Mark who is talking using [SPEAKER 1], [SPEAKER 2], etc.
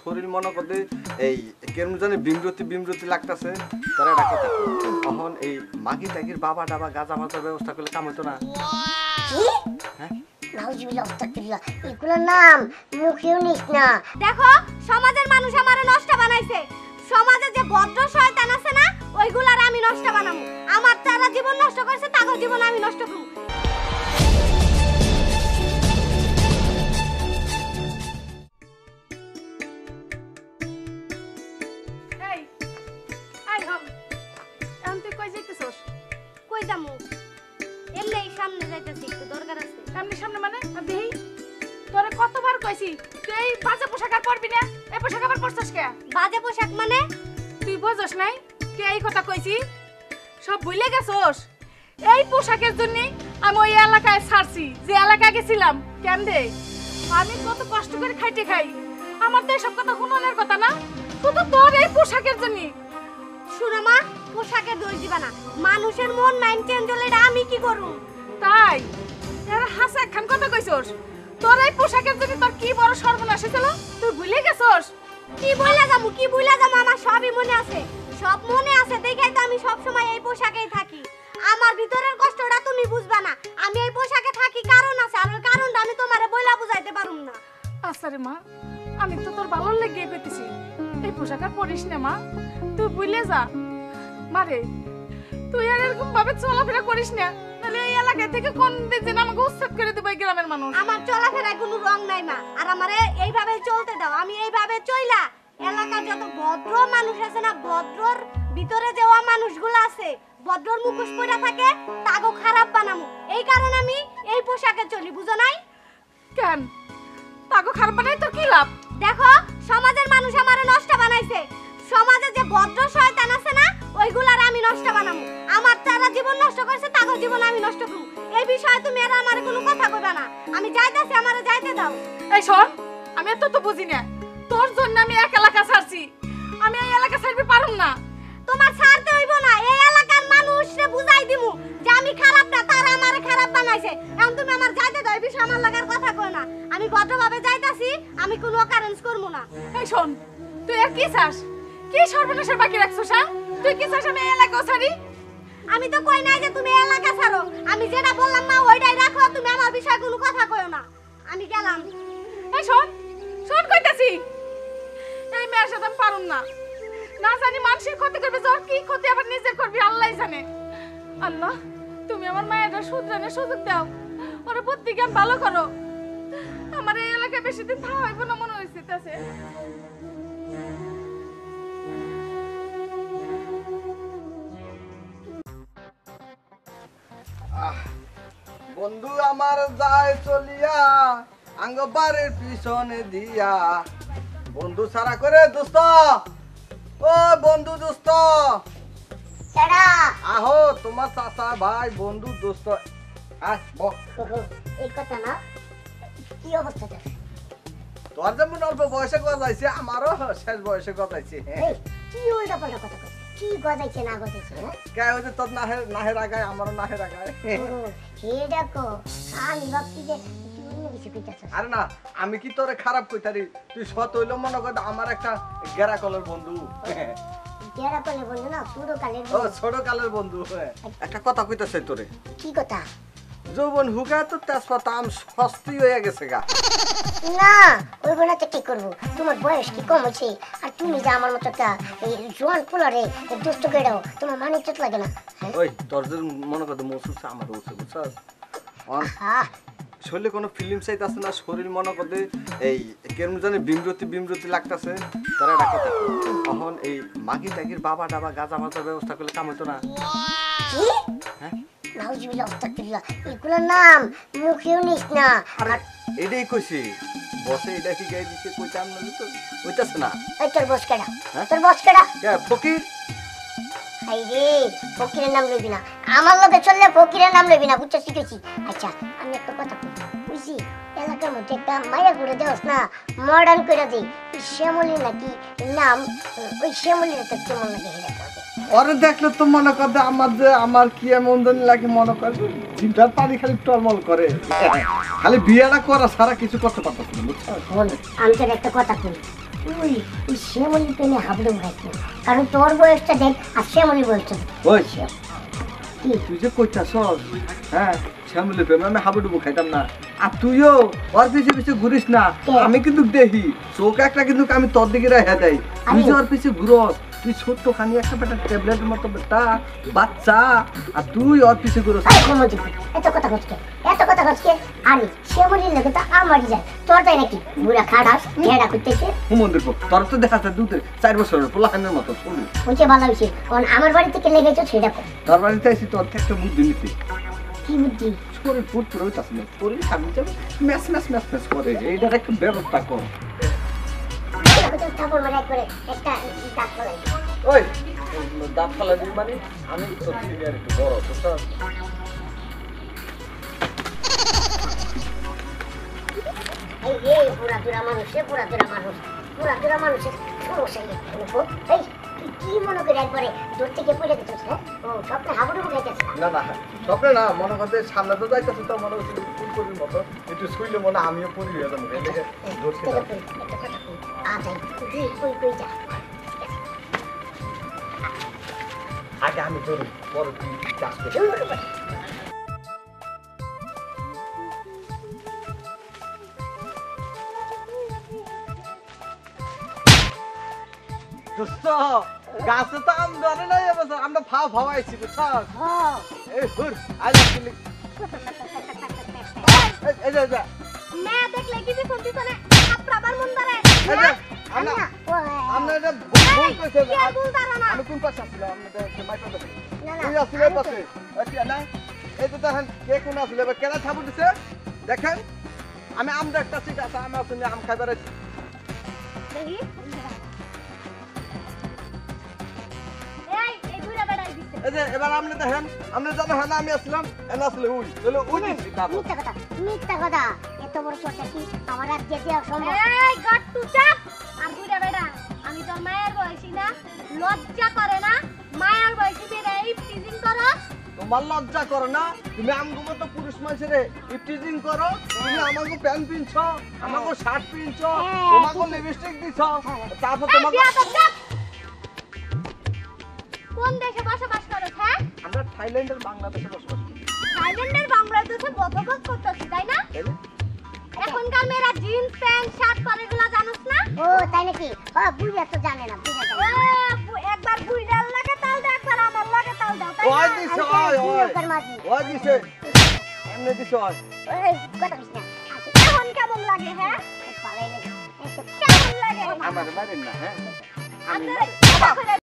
[SPEAKER 1] শরীর মনে করতে এই কেমন জানি বিমরতি লাগতেছে তারা ডাকে তখন এই মাগি টাগির বাবা ডাবা গাঁজা মাজার ব্যবস্থা করলে কাম হতো না। হ্যাঁ
[SPEAKER 2] এগুলোর নাম মুখেও নিস না।
[SPEAKER 3] দেখো সমাজের মানুষ আমারে নষ্ট বানাইছে, সমাজে যে ভদ্র শয়তান আছে না ওইগুলার আমি নষ্ট বানাবো। আমার তারা জীবন নষ্ট করছে, তাদের জীবন আমি নষ্ট করব।
[SPEAKER 4] এই আই হম এখন তুই কই যাইতেছস?
[SPEAKER 3] কই যামু? এমনি সামনে যাইতেছি, একটু দরকার আছে।
[SPEAKER 4] সামনে মানে দেই তোরে কতবার কইছি তুই এই বাজে পোশাক আর পরবি না, এই পোশাক আবার পরছস কে?
[SPEAKER 3] বাজে পোশাক মানে?
[SPEAKER 4] তুই বুঝছস নাই কে এই কথা কইছি? সব ভুলে গেছস? এই পোশাকের জন্য আমি ওই এলাকায় ছাড়ছি যে এলাকায় গেছিলাম। কেন রে? আমি কত কষ্ট করে খাইতে খাই, আমার তো এসব কথা শুনানোর কথা না, শুধু তোর এই পোশাকের জন্য।
[SPEAKER 3] শুনো মা, পোশাকের দোষ দিবা না, মানুষের মন মাইন্ড চেঞ্জ হলে এটা আমি কি করব?
[SPEAKER 4] তাই এরা হাসা খান কথা কইছস? তোর এই পোশাকের জন্য তোর কি বড় সর্বনাশ হয়েছিল, তুই ভুলে গেছস?
[SPEAKER 3] কি বইলা যাবো আমার সবই মনে আছে, সব মনে আছে দেখাই তো আমি সব সময় এই পোশাকেই থাকি। আমার ভিতরের কষ্টটা তুমি বুঝবা না, আমি এই পোশাকে থাকি কারণ আছে, আর ওই কারণটা আমি তোমারে বইলা বুঝাইতে পারুম না।
[SPEAKER 4] আচ্ছা রে মা, আমি তো তোর ভালো লেগে কইতেছি এই পোশাক আর পরিস না মা, তুই ভুলে যা। মারে তুই আর এরকম ভাবে চলাফেরা করিস না, তাহলে এই এলাকা থেকে কোন দিন আমাকে উচ্ছেদ করে দেবে এই গ্রামের মানুষ।
[SPEAKER 3] আমার চলাফেরায় কোনো রং নাই মা, আর আমারে এইভাবে চলতে দাও। আমি এইভাবে চইলা এলাকার যত ভদ্র মানুষ আছে না, ভদ্রর ভিতরে যাওয়া মানুষগুলো আছে, ভদ্রর মুখোশ পরে থাকে, তাগো খারাপ বানামু। এই কারণে আমি এই পোশাকে চলি, বুঝো নাই?
[SPEAKER 4] কেন তাকে খারাপ বানাই তোর কি লাভ?
[SPEAKER 3] দেখো সমাজের মানুষ আমারে নষ্ট বানাইছে, সমাজে যে ভদ্র শয়তান আছে না ওইগুলার আমি নষ্ট বানাবো। আমার তারা জীবন নষ্ট করছে, তাদের জীবন আমি নষ্ট করব। এই বিষয়ে তুমি আর আমারে কোনো কথা কইবা না। আমি যাইতাছি, আমারে যাইতে দাও।
[SPEAKER 4] এই শোন, আমি এত তো বুঝি না, তোর জন্য আমি এক এলাকা ছাড়ছি, আমি এই এলাকা ছাড়বি পারুম না।
[SPEAKER 3] তোমার ছাড়তে হইব না, এই এলাকার মানুষরে বুঝাই দিমু যে আমি খারাপ না, তারা আমারে খারাপ বানাইছে। এখন তুমি আমার যাইতে দাও, এই বিষয়ে আমার লাগার কথা কই না। আমি ভদ্রভাবে যাইতাছি, আমি কোনো অকারেন্স করব না।
[SPEAKER 4] এই শোন, তুই আর কি চাস? কি সর্বনাশের বাকি রাখছস? হ্যাঁ তুই কি চাস আমি এই এলাকা ছাড়ি?
[SPEAKER 3] আমি তো কই নাই যে তুমি এই এলাকা ছাড়ো, আমি যেটা বললাম না ওইটাই রাখো, তুমি আমার বিষয়ে কোনো কথা কইও না। আমি গেলাম।
[SPEAKER 4] এই শোন, শোন কইতাছি, এই মেয়ের সাথে আমি পারুম না, না জানি মানুষের ক্ষতি করবে, তোর কি ক্ষতি আবার নিজের করবি আল্লাহই জানে। আল্লাহ তুমি আমার মায়ের শুধরানোর সুযোগ দাও, ওর বুদ্ধি জ্ঞান ভালো করো। আমার এই এলাকায় বেশি দিন থাকা হইব না মনে হইছে।
[SPEAKER 1] বন্ধু আমার যায় চলিয়া আঙ্গ বাড়ির পিছনে দিয়া, বন্ধু সারা করে দোস্ত, ও বন্ধু দোস্ত আহো, তোমার চাচা ভাই বন্ধু দোস্ত
[SPEAKER 2] এই কথা না, কি অবস্থা
[SPEAKER 1] তোর যেমন অল্প বয়সে গজাইছে, আমারও শেষ বয়সে গজাইছে।
[SPEAKER 2] কি উল্টা পাল্টা কথা কইছিস? কি গজাইছে না গজাইছে?
[SPEAKER 1] কে হইছে তোর নাহের আগায়, আমারও নাহের আগায়।
[SPEAKER 2] হে দেখো, আমি ভাবছি যে তুই অন্য কিছু কইতাছিস।
[SPEAKER 1] আরে না, আমি কি তোরে খারাপ কইতারি? তুই সত হইলো মনে কর আমার একটা গেরা কলের বন্ধু।
[SPEAKER 2] গেরা কলের বন্ধু না, ছোট কালের
[SPEAKER 1] ও
[SPEAKER 2] বন্ধু।
[SPEAKER 1] ছোট কালের বন্ধু। একটা কথা কইতাছে তোরে।
[SPEAKER 2] কি কথা?
[SPEAKER 1] যৌবন হুকা তো তেজপাতা আম সস্তি হয়ে গেছে গা।
[SPEAKER 2] না, ওই বোনাতে কি করবো? তোমার বয়স কি কম হচ্ছে, আর তুমি যে আমার মতো একটা জোয়ান পোলারে দুষ্ট করে দাও, তোমার মানে চোট লাগে না?
[SPEAKER 1] ওই তোর যে মনে কর মসুস আমার উঠছে, বুঝছস? শরীরে কোনো ফিল্ম সাইট আছে না, শরীর মনে করতে এই কেমন জানি বিমরতি লাগতেছে তারা ডাকে তখন এই মাগি টাগির বাবা ডাবা গাঁজা মাজার ব্যবস্থা করলে কাম হতো না। হ্যাঁ
[SPEAKER 2] এগুলোর নাম মুখেও নিস না।
[SPEAKER 1] এটাই কইছি বসে, এটা কি গাই দিছে কইতাম না তো কইতাছ না।
[SPEAKER 2] এই তোর বস কেডা? তোর বস কেডা?
[SPEAKER 1] কে ফকির?
[SPEAKER 2] হাই রে, ফকিরের নাম লইবি না, আমার লগে চললে ফকিরের নাম লইবি না, বুঝছিস? শিখেছি। আচ্ছা আমি একটা কথা বুঝছি, এলাকার মধ্যে একটা মায়া করে দেওয়াস না, মডার্ন করে দিই। শ্যামলী নাকি নাম, ওই শ্যামলীর তো কেমন লাগে হেরা করবে।
[SPEAKER 1] ওরে দেখলে তো মনে কর আমার কি এমন জানি লাগে, মনে কর জিভটার পানি খালি টলমল করে, খালি বিয়েটা করা সারা কিছু করতে পারতাছ না, বুঝছো?
[SPEAKER 2] আমি তোর একটা কথা বলি, তুই তুই শ্যামলির প্রেমে হাবুডুবু খাইছ না। কারণ তোর বয়সটা দেখ আর শ্যামলির বয়সটা দেখ।
[SPEAKER 1] ওই
[SPEAKER 2] কি
[SPEAKER 1] তুই যে কইতাছস হ্যাঁ শ্যামলি প্রেমে আমি হাবুডুবু খাইতাম না আর তুইও ওর পিছে পিছে ঘুরিস না আমি কিন্তু দেখি চোখ একটা কিন্তু আমি তোর দিকে রেখে দেয় তুই যে ওর পিছে ঘুরস তুই ছোট্ট খানি একটা বেটা ট্যাবলেটের মতো বেটা বাচ্চা আর তুই ওর পিছে ঘুরস
[SPEAKER 2] আরে ঘুমোতে এত কথা কচকে এত কথা কচকে আরে শ্যামলির লোকে তো আমারই যায় তোর তাই নাকি বুড়া খাড়াস ঘেরা করতেছে
[SPEAKER 1] হুমন্দির তোর তো দেখা যায় দুধের 4 বছরের পোলাহানের মতো শুনি
[SPEAKER 2] বুঝে ভালো হয়েছে কারণ আমার বাড়ি থেকে লেগেছো সেটা কর।
[SPEAKER 1] তোর বাড়িতে আইসি তোর থেকে একটা বুদ্ধি নিতে
[SPEAKER 2] কি বুদ্ধি
[SPEAKER 1] শরীর ফুট করে হইতাছে না শরীর খাবি যাবে ম্যাচ ম্যাচ ম্যাচ ম্যাচ করে এইটার একটা ব্যবস্থা কর
[SPEAKER 2] তারপর মানে একবারে একটা দাঁত ফলাই
[SPEAKER 1] ওই দাঁত ফালা দিই মানে আমি তো সিনিয়র একটু বড় তো স্যার
[SPEAKER 2] এই পুরা পুরা মানুষে পুরা পুরা মানুষের সমস্যা নেই এই তুই কি মনে করে একবারে দূর থেকে পড়ে দিচ্ছিস হ্যাঁ ও স্বপ্নে হাবুডুবু খাইতেছে
[SPEAKER 1] না না স্বপ্নে না মনে করতে সামনে তো যাইতেছে তো মনে হচ্ছে ফুলকপির মতো একটু শুইলে মনে হয় আমিও পরি হয়ে যাবো এদিকে ধরছি না
[SPEAKER 2] কই যা
[SPEAKER 1] আগে আমি ধরি পরে তুই চাষ করি দোস্ত গাছে তো আম ধরে নাই এবছর আমরা ফাওয়াইছি বুঝছ এই হুর আজ আসলে এই যে
[SPEAKER 3] মে দেখলে কি দিছন দিছনে আপনার মন ধরে
[SPEAKER 1] এই যে আমরা এটা ভুল কইছে
[SPEAKER 3] কি ভুল ধারণা
[SPEAKER 1] আমি কোন পাশে আসছিলাম আমাদের মাইটা দেখে
[SPEAKER 2] না
[SPEAKER 1] তুই আসলে পাশে আচ্ছা না এই তো দেখেন কে কোন আসলে এবার কেনা থাবু দিছে দেখেন আমি আমটা একটা সিট আছে আমি আসলে আম খাইবার আছি
[SPEAKER 3] দেখি এই ঘুরে বেড়াই দিছে
[SPEAKER 1] এই যে এবার আপনি দেখেন আপনি জানো হ্যাঁ আমি আসলাম এনে আসলে উই তাহলে উই দিছি খাবো
[SPEAKER 2] মিথ্যা কথা এত বড় চোরটা কি আমার আর যেতে সম্ভব
[SPEAKER 3] এই গাট্টু চাপ আর ঘুরে বেড়া আমি তোর মায়ের বয়সী না লজ্জা করে না মায়ের বয়সী মেয়েরা এই টিজিং করো
[SPEAKER 1] তোমার লজ্জা করো না তুমি আমগো মতো পুরুষ মানুষের ইপটিজিং করো তুমি আমাকে প্যান্ট পিনছো আমাকে শার্ট পিনছো তোমাকে লিপস্টিক দিছো তারপর
[SPEAKER 3] এই
[SPEAKER 1] তোমাকে
[SPEAKER 3] বিয়া তো চাপ কোন দেশে বসবাস করো হ্যাঁ
[SPEAKER 1] আমরা থাইল্যান্ডের বাংলাদেশে বসবাস করি
[SPEAKER 3] থাইল্যান্ডের বাংলাদেশে বসবাস করতেছি তাই না
[SPEAKER 1] তাই না?
[SPEAKER 3] এখনকার মেয়েরা জিন্স প্যান্ট শার্ট পরে এগুলো জানোস না
[SPEAKER 2] ও তাই নাকি বুঝে তো জানে না বুঝে জানে না।
[SPEAKER 3] একবার বুইড়ার লাগে তাল দাও একবার আমার লাগে তাল দাও তাই
[SPEAKER 1] ওই
[SPEAKER 3] না?
[SPEAKER 1] দিছে
[SPEAKER 2] আমি
[SPEAKER 1] ওই
[SPEAKER 2] কি
[SPEAKER 1] ওই
[SPEAKER 2] ওর মাঝি
[SPEAKER 1] ওই দিছে এমনি দিছে ওই
[SPEAKER 2] এই কথা কইছ না আসে
[SPEAKER 3] এখন কেমন লাগে হ্যাঁ
[SPEAKER 2] পালাই লাগে
[SPEAKER 3] কেমন লাগে
[SPEAKER 1] আমার মারেন না হ্যাঁ
[SPEAKER 3] আপনারা